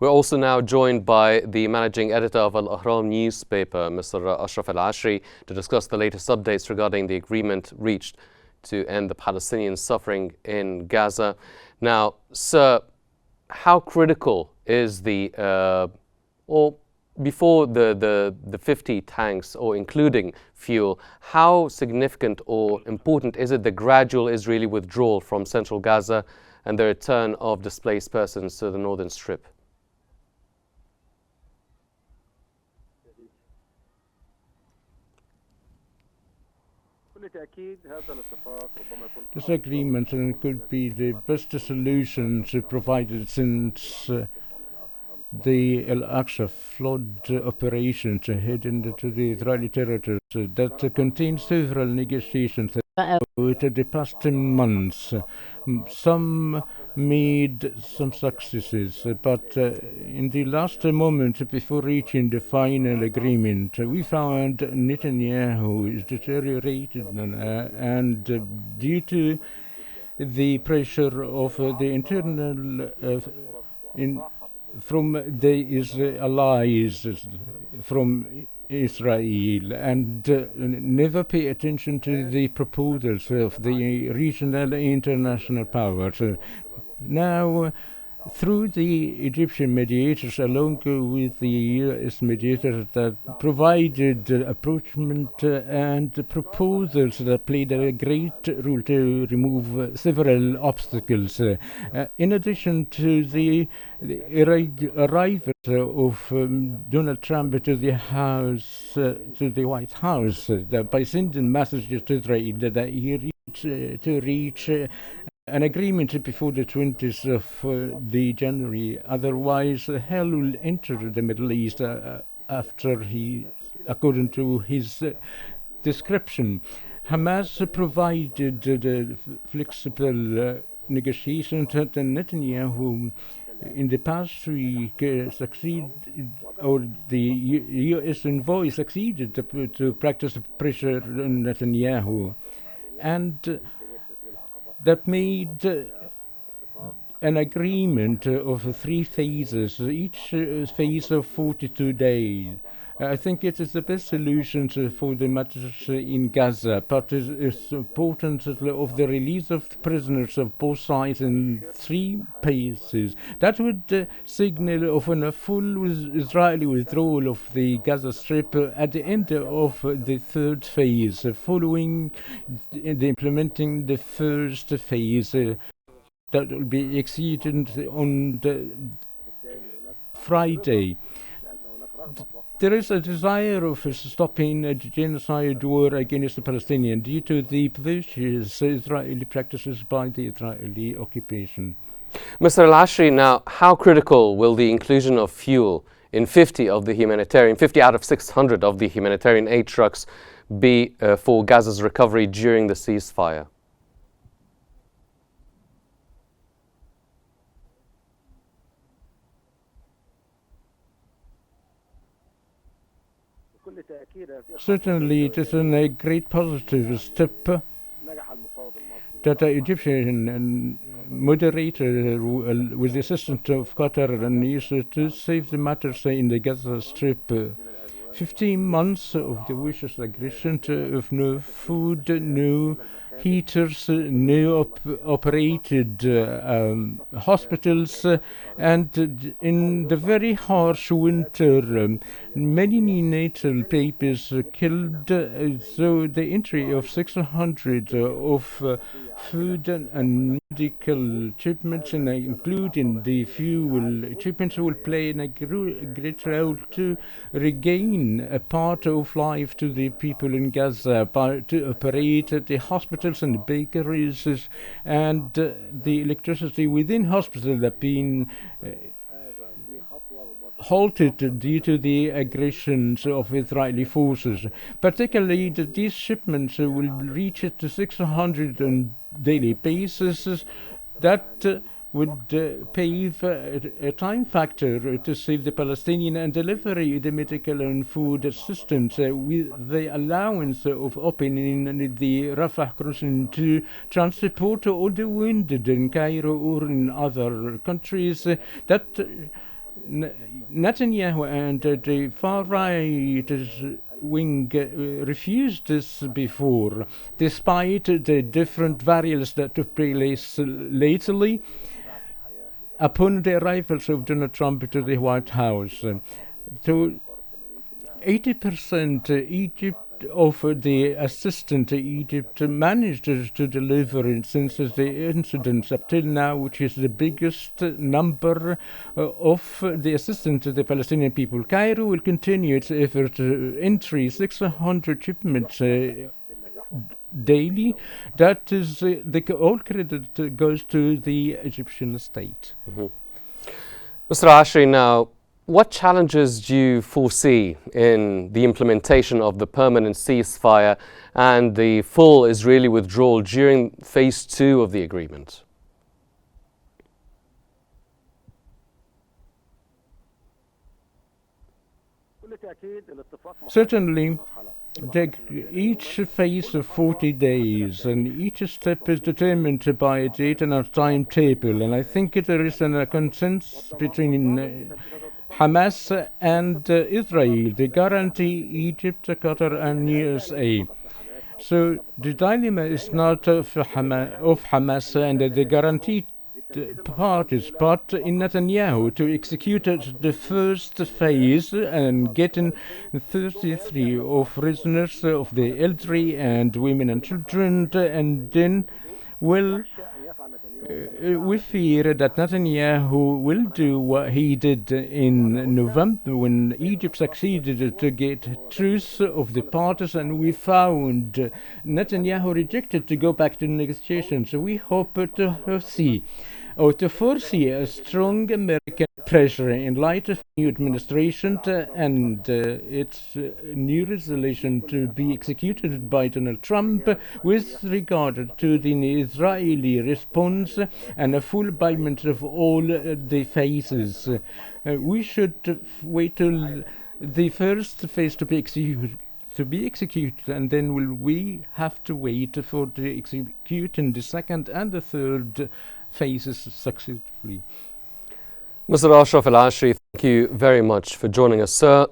We're also now joined by the managing editor of Al-Ahram newspaper, Mr. Ashraf El-Ashry, to discuss the latest updates regarding the agreement reached to end the Palestinian suffering in Gaza. Now, sir, how critical is before the 50 tanks, or including fuel, how significant or important is it the gradual Israeli withdrawal from central Gaza and the return of displaced persons to the northern strip? This agreement could be the best solution provided since the Al-Aqsa flood operation heading to the Israeli territories that contains several negotiations over the past 10 months. Some made some successes, but in the last moment before reaching the final agreement, we found Netanyahu is deteriorated, and due to the pressure of the internal from the allies from Israel, and never pay attention to the proposals of the regional international powers. Now, through the Egyptian mediators, along with the US mediators that provided approachment and proposals that played a great role to remove several obstacles. In addition to the arrival of Donald Trump to the White House, by sending messages to Israel that he reach an agreement before the 20th of the January. Otherwise, hell will enter the Middle East after according to his description. Hamas provided flexible negotiations, and Netanyahu in the past week succeeded, or the U.S. envoy succeeded to practice pressure on Netanyahu, and that made an agreement of 3 phases, each phase of 42 days. I think it is the best solution for the matters in Gaza, but it's important of the release of prisoners of both sides in 3 phases. That would signal of a full Israeli withdrawal of the Gaza Strip at the end of the 3rd phase, following the implementing the 1st phase that will be exceeded on the Friday. There is a desire of stopping the genocide war against the Palestinians due to the vicious Israeli practices by the Israeli occupation. Mr. Al-Ashry, now, how critical will the inclusion of fuel in 50 out of 600 of the humanitarian aid trucks be for Gaza's recovery during the ceasefire? Certainly, it is a great positive step that the Egyptian moderator, with the assistance of Qatar and used to save the matters in the Gaza Strip. 15 months of the vicious aggression of no food, no heaters, no operated hospitals, and in the very harsh winter, many neonatal babies killed. So the entry of 600 of food and medical shipments, including the fuel shipments, will play a great role to regain a part of life to the people in Gaza, to operate the hospitals and the bakeries, and the electricity within hospitals have been halted due to the aggressions of Israeli forces. Particularly, these shipments will reach to 600 on daily basis. That would pave a time factor to save the Palestinian and deliver the medical and food assistance with the allowance of opening the Rafah crossing to transport all the wounded in Cairo or in other countries. That Netanyahu and the far right wing refused this before, despite the different variants that took place lately upon the arrivals of Donald Trump to the White House. So 80% Egypt of the assistance Egypt managed to deliver since the incidents up till now, which is the biggest number of the assistance to the Palestinian people. Cairo will continue its effort to entry 600 shipments daily. That is all credit goes to the Egyptian state. Mm-hmm. Mr. Ashry, now, what challenges do you foresee in the implementation of the permanent ceasefire and the full Israeli withdrawal during phase 2 of the agreement? Certainly, each phase of 40 days, and each step is determined by a date and a timetable. And I think there is a consensus between Hamas and Israel. They guarantee Egypt, Qatar, and USA. So the dilemma is not of Hamas and the guaranteed parties, but in Netanyahu to execute the first phase and getting 33 of prisoners of the elderly and women and children, and then we fear that Netanyahu will do what he did in November when Egypt succeeded to get truce of the parties, and we found Netanyahu rejected to go back to negotiations. So we hope to foresee a strong American pressure in light of new administration and its new resolution to be executed by Donald Trump with regard to the Israeli response and a full payment of all the phases. We should wait till the first phase to be executed, and then we have to wait for the executing the second and the third phases successfully. Mr. Ashraf El-Ashry, thank you very much for joining us, sir.